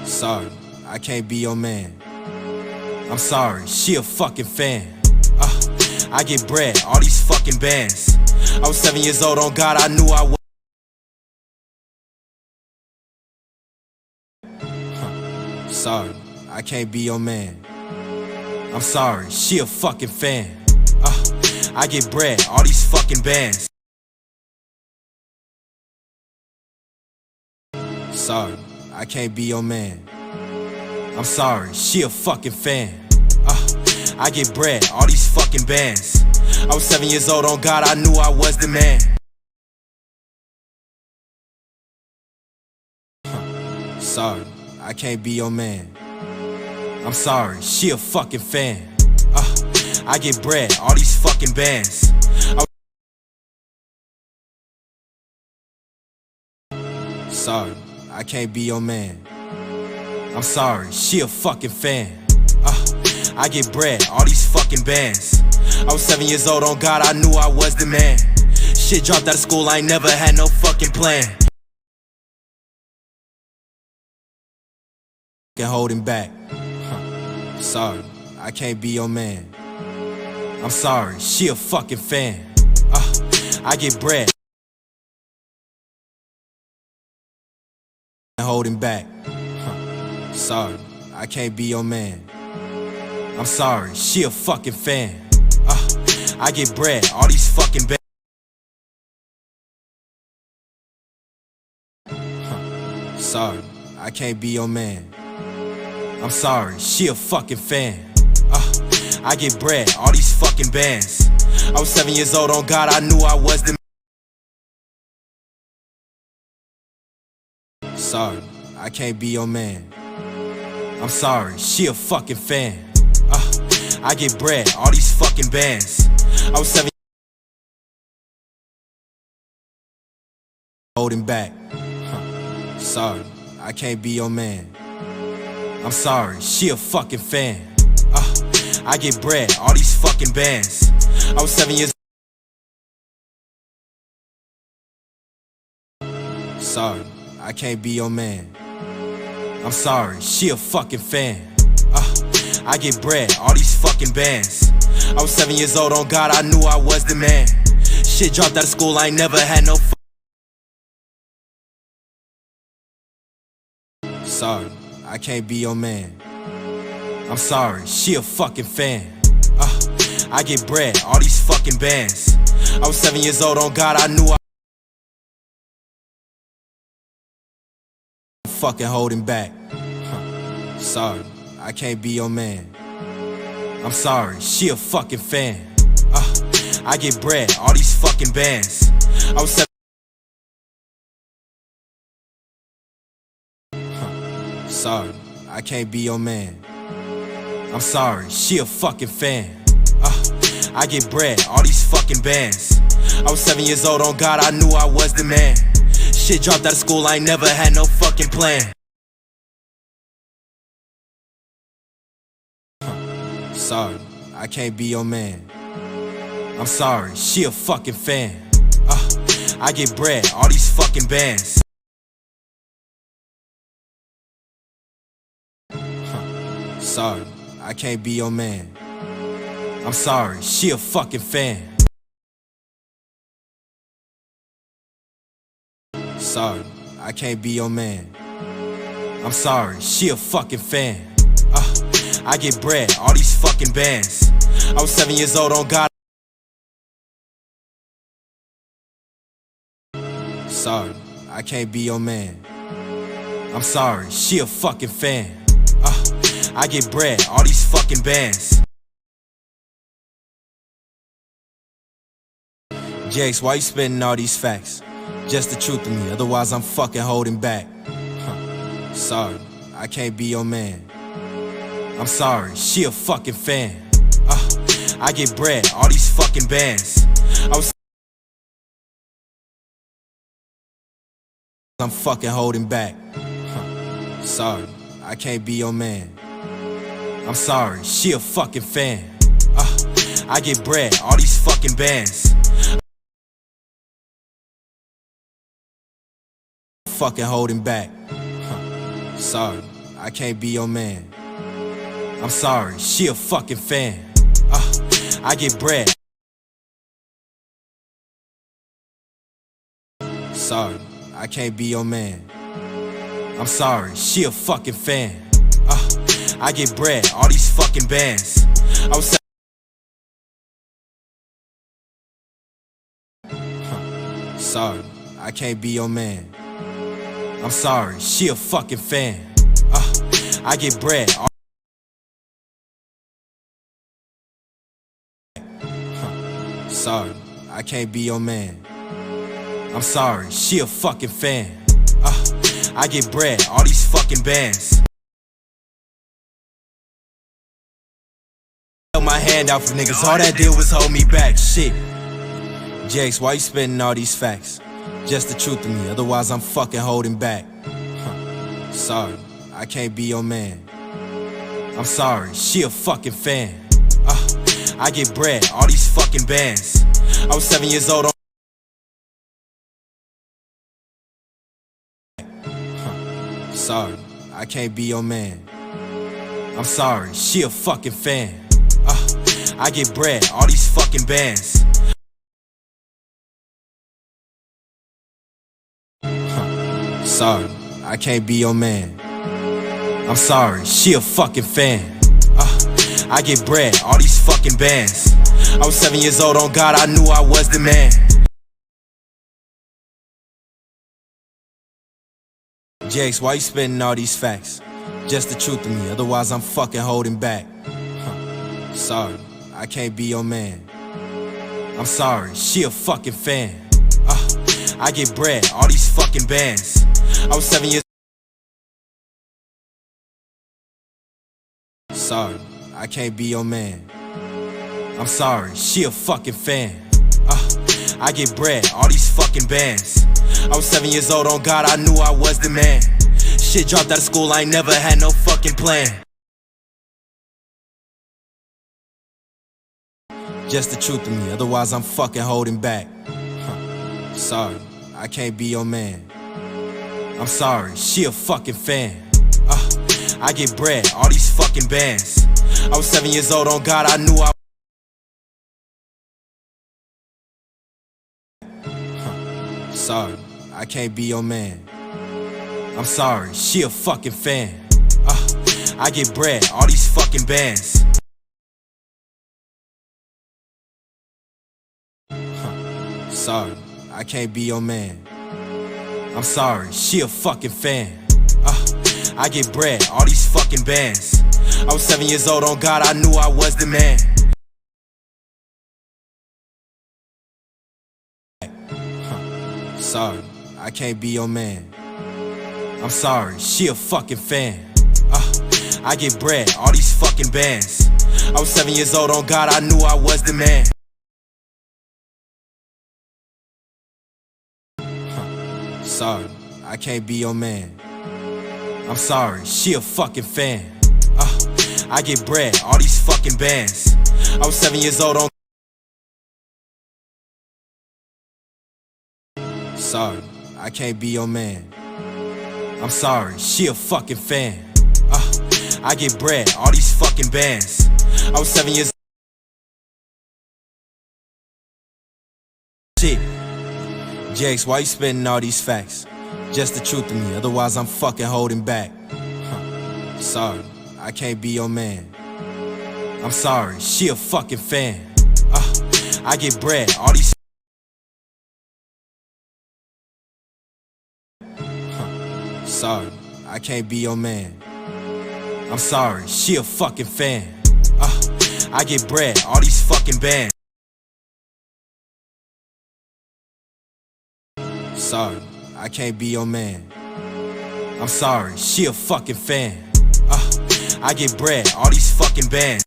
Sorry, I can't be your man. I'm sorry, she a fucking fan. I get bread, all these fucking bands. I was 7 years old, on God, I knew I was. Sorry, I can't be your man. I'm sorry, she a fucking fan. I get bread, all these fucking bands. Sorry, I can't be your man. I'm sorry, she a fucking fan. I get bread, all these fucking bands. I was 7 years old, on God, I knew I was the man. Sorry, I can't be your man. I'm sorry, she a fucking fan. I get bread, all these fucking bands. Sorry, I can't be your man. I'm sorry, she a fucking fan. I get bread, all these fucking bands. I was 7 years old, on God, I knew I was the man. Shit dropped out of school, I ain't never had no fucking plan. Holding back. Sorry, I can't be your man. I'm sorry, she a fucking fan. I get bread. Holding back. Sorry, I can't be your man. I'm sorry, she a fucking fan. I get bread, all these fucking bands. Sorry, I can't be your man. I'm sorry, she a fucking fan. I get bread, all these fucking bands. I was 7 years old, on God, I knew I was the man. Sorry, I can't be your man. I'm sorry, she a fucking fan. I get bread, all these fucking bands. I was 7 holding back. Sorry, I can't be your man. I'm sorry, she a fucking fan. I get bread, all these fucking bands. I was 7 years. Sorry, I can't be your man. I'm sorry, she a fucking fan. I get bread, all these fucking bands. I was 7 years old, on God, I knew I was the man. Shit dropped out of school, I ain't never had no. Sorry, I can't be your man. I'm sorry, she a fucking fan. I get bread, all these fucking bands. I was 7 years old, on God, I knew I fucking holding back. Sorry, I can't be your man. I'm sorry, she a fucking fan. I get bread, all these fucking bands. I was 7. Sorry, I can't be your man. I'm sorry, she a fucking fan. I get bread, all these fucking bands. I was 7 years old, on God, I knew I was the man. Shit dropped out of school, I ain't never had no fucking plan. Sorry, I can't be your man. I'm sorry, she a fucking fan. I get bread, all these fucking bands. Sorry, I can't be your man. I'm sorry, she a fucking fan. Sorry, I can't be your man. I'm sorry, she a fucking fan. I get bread, all these fucking bands. I was 7 years old, on God. Sorry, I can't be your man. I'm sorry, she a fucking fan. I get bread, all these fucking bands. Jakes, why you spitting all these facts? Just the truth to me, otherwise I'm fucking holding back. Sorry, I can't be your man. I'm sorry, she a fucking fan. I get bread, all these fucking bands. I'm fucking holding back. Sorry, I can't be your man. I'm sorry, she a fucking fan. I get bread, all these fucking bands. Fucking holding back. Sorry, I can't be your man. I'm sorry, she a fucking fan. I get bread. Sorry, I can't be your man. I'm sorry, she a fucking fan. I get bread, all these fucking bands. I was sorry, I can't be your man. I'm sorry, she a fucking fan. I get bread. Sorry, I can't be your man. I'm sorry, she a fucking fan. I get bread, all these fucking bands. Held my hand out for niggas, all that did was hold me back. Shit. Jakes, why you spitting all these facts? Just the truth to me, otherwise I'm fucking holding back. Sorry, I can't be your man. I'm sorry, she a fucking fan. I get bread, all these fucking bands. I was 7 years old on sorry, I can't be your man. I'm sorry, she a fucking fan. I get bread, all these fucking bands. Sorry, I can't be your man. I'm sorry, she a fucking fan. I get bread, all these fucking bands. I was 7 years old on God, I knew I was the man. Jakes, why you spitting all these facts? Just the truth to me, otherwise I'm fucking holding back. Sorry, I can't be your man. I'm sorry, she a fucking fan. I get bread, all these fucking bands. I was 7 years. Sorry, I can't be your man. I'm sorry, she a fucking fan. I get bread, all these fucking bands. I was 7 years old on God, I knew I was the man. Shit dropped out of school, I ain't never had no fucking plan. Just the truth to me, otherwise I'm fucking holding back. Sorry, I can't be your man. I'm sorry, she a fucking fan. I get bread, all these fucking bands. I was 7 years old on God, I knew I sorry, I can't be your man. I'm sorry, she a fucking fan. I get bread, all these fucking bands. Sorry, I can't be your man. I'm sorry, she a fucking fan. I get bread, all these fucking bands. I was 7 years old on God, I knew I was the man. Sorry, I can't be your man. I'm sorry, she a fucking fan. I get bread, all these fucking bands. I was 7 years old on God, I knew I was the man. Sorry, I can't be your man. I'm sorry, she a fucking fan. I get bread, all these fucking bands. I was 7 years old on. Sorry, I can't be your man. I'm sorry, she a fucking fan. I get bread, all these fucking bands. I was 7 years. Shit. Jakes, why you spitting all these facts? Just the truth to me, otherwise I'm fucking holding back. Sorry, I can't be your man. I'm sorry, she a fucking fan. I get bread, all these. Sorry, I can't be your man. I'm sorry, she a fucking fan. I get bread, all these fucking bands. Sorry, I can't be your man. I'm sorry, she a fucking fan. I get bread, all these fucking bands.